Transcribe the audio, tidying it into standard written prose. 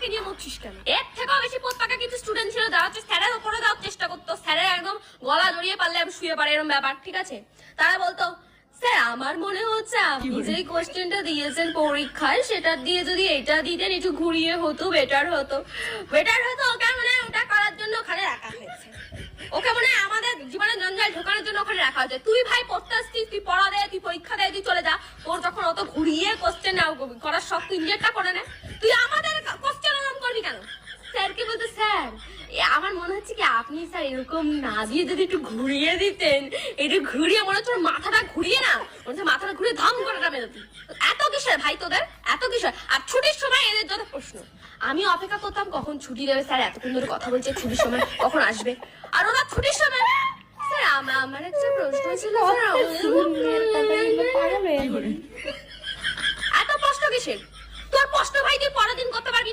আমাকে নিয়ে মরছিস কেন? এর থেকেও বেশি পোতপাকা কিছু স্টুডেন্ট ছিল যারা হচ্ছে স্যারের উপরে দেওয়ার চেষ্টা করতো, স্যারের একদম গলা জড়িয়ে পারলে আমি শুয়ে পারে এরকম ব্যাপার, ঠিক আছে? তারা বলতো স্যার আমার মনে হচ্ছে আপনি যে কোশ্চেনটা দিয়েছেন পরীক্ষায় সেটা দিয়ে যদি এটা দিতেন একটু ঘুরিয়ে হতো বেটার হতো। ওকে মানে ওটা করার জন্য ওখানে রাখা হয়েছে, ওকে মানে আমাদের জীবনে জঞ্জাল ঢোকানোর জন্য ওখানে রাখা হয়েছে। তুই ভাই পড়তে আসছিস, তুই পড়া দে, তুই পরীক্ষা দে, তুই চলে যা। তোর যখন অত ঘুরিয়ে কোশ্চেন করার শখ, তুই নিজেরটা করে নে। তুই আমাদের কোশ্চেন ওরকম করবি কেন? স্যারকে বলতে স্যার আমার মনে হচ্ছে কি আপনি স্যার এরকম না দিয়ে যদি একটু ঘুরিয়ে দিতেন, একটু ঘুরিয়ে মনে হচ্ছে মাথাটা ঘুরিয়ে না, মনে হচ্ছে মাথাটা ঘুরিয়ে ধাম করে যাবে। এত কিসের ভাই তোদের, এত কিসের? আর ছুটির সময় এদের যত প্রশ্ন, আমি অপেক্ষা করতাম কখন ছুটি দেবে, স্যার এতক্ষণ ধরে কথা বলছে ছুটির সময় কখন আসবে। আর ওরা ছুটির সময় স্যার আমার একটা প্রশ্ন ছিল, এত প্রশ্ন কিসের? তোর প্রশ্ন ভাই তুই পরের দিন করতে পারবি।